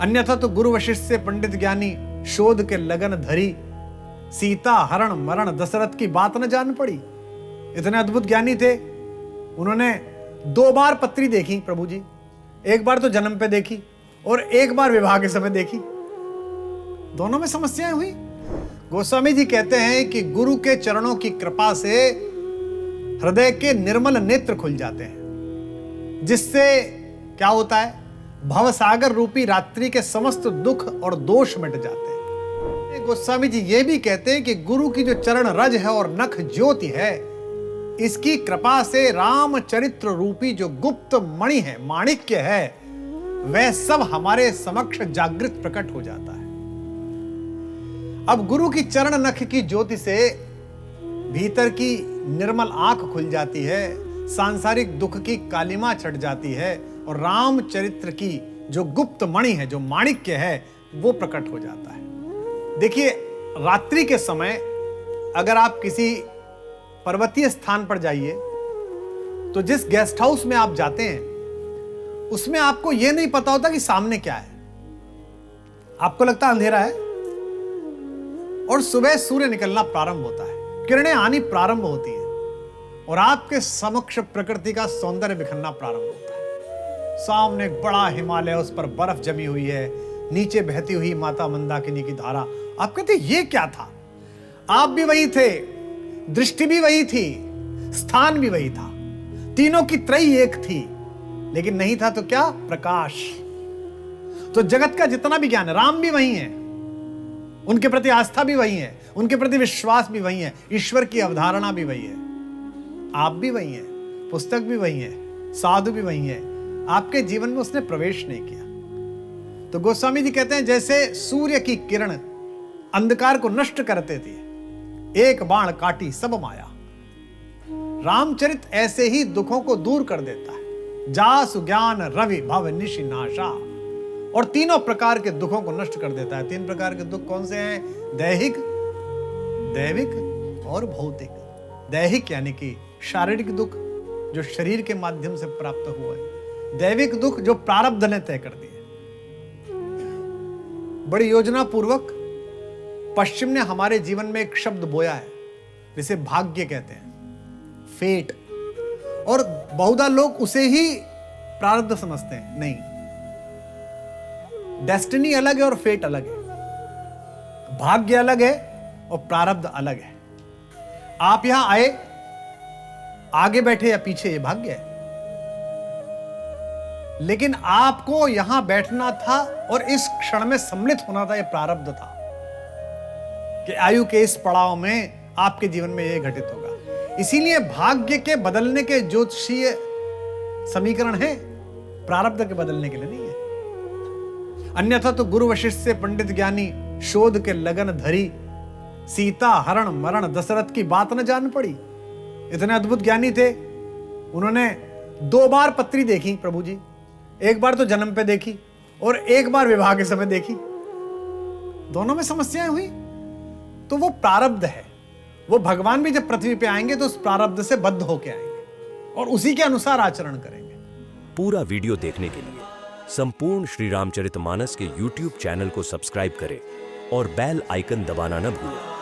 अन्यथा तो गुरु वशिष्ठ से पंडित ज्ञानी शोध के लगन धरी, सीता हरण मरण दशरथ की बात न जान पड़ी। इतने अद्भुत ज्ञानी थे, उन्होंने 2 बार पत्री देखी प्रभु जी, एक बार तो जन्म पे देखी और एक बार विवाह के समय देखी। दोनों में समस्याएं हुई। गोस्वामी जी कहते हैं कि गुरु के चरणों की कृपा से हृदय के निर्मल नेत्र खुल जाते हैं, जिससे क्या होता है, भवसागर रूपी रात्रि के समस्त दुख और दोष मिट जाते हैं। गोस्वामी जी ये भी कहते हैं कि गुरु की जो चरण रज है और नख ज्योति है, इसकी कृपा से रामचरित्र रूपी जो गुप्त मणि है, माणिक्य है, वह सब हमारे समक्ष जागृत प्रकट हो जाता है। अब गुरु की चरण नख की ज्योति से भीतर की निर्मल आंख खुल जाती है, सांसारिक दुख की कालिमा छट जाती है और रामचरित्र की जो गुप्त मणि है, जो माणिक्य है, वो प्रकट हो जाता है। देखिए, रात्रि के समय अगर आप किसी पर्वतीय स्थान पर जाइए तो जिस गेस्ट हाउस में आप जाते हैं उसमें आपको यह नहीं पता होता कि सामने क्या है। आपको लगता अंधेरा है और सुबह सूर्य निकलना प्रारंभ होता है, किरणें आनी प्रारंभ होती हैं और आपके समक्ष प्रकृति का सौंदर्य बिखरना प्रारंभ होता है। सामने एक बड़ा हिमालय, उस पर बर्फ जमी हुई है, नीचे बहती हुई माता मंदाकिनी की धारा। आप कहते ये क्या था? आप भी वही थे, दृष्टि भी वही थी, स्थान भी वही था, तीनों की त्रयी एक थी, लेकिन नहीं था तो क्या? प्रकाश। तो जगत का जितना भी ज्ञान है, राम भी वही है, उनके प्रति आस्था भी वही है, उनके प्रति विश्वास भी वही है, ईश्वर की अवधारणा भी वही है, आप भी वही है, पुस्तक भी वही है, साधु भी वही है। आपके जीवन में उसने प्रवेश नहीं किया। तो गोस्वामी जी कहते हैं जैसे सूर्य की किरण अंधकार को नष्ट करते थे, एक बाण काटी सब माया, रामचरित ऐसे ही दुखों को दूर कर देता है। जासु ज्ञान रवि भव निशि नाशा, और तीनों प्रकार के दुखों को नष्ट कर देता है। 3 प्रकार के दुख कौन से हैं? दैहिक, दैविक और भौतिक। दैहिक यानी कि शारीरिक दुख जो शरीर के माध्यम से प्राप्त हुआ है, दैविक दुख जो प्रारब्ध ने तय कर दिए। बड़ी योजना पूर्वक पश्चिम ने हमारे जीवन में एक शब्द बोया है जिसे भाग्य कहते हैं, फेट, और बहुधा लोग उसे ही प्रारब्ध समझते हैं। नहीं, डेस्टिनी अलग है और फेट अलग है, भाग्य अलग है और प्रारब्ध अलग है। आप यहां आए, आगे बैठे या पीछे, ये भाग्य है, लेकिन आपको यहां बैठना था और इस क्षण में सम्मिलित होना था, यह प्रारब्ध था कि आयु के इस पड़ाव में आपके जीवन में यह घटित होगा। इसीलिए भाग्य के बदलने के ज्योतिषीय समीकरण है, प्रारब्ध के बदलने के लिए नहीं है। अन्यथा तो गुरु वशिष्ठ से पंडित ज्ञानी शोध के लगन धरी, सीता हरण मरण दशरथ की बात न जान पड़ी। इतने अद्भुत ज्ञानी थे, उन्होंने 2 बार पत्री देखी प्रभु जी, एक बार तो जन्म पे देखी और एक बार विवाह के समय देखी। दोनों में समस्याएं हुई। तो वो प्रारब्ध है, वो भगवान भी जब पृथ्वी पे आएंगे तो उस प्रारब्ध से बद्ध होके आएंगे और उसी के अनुसार आचरण करेंगे। पूरा वीडियो देखने के लिए संपूर्ण श्री रामचरितमानस के YouTube चैनल को सब्सक्राइब करें और बेल आइकन दबाना न भूलें।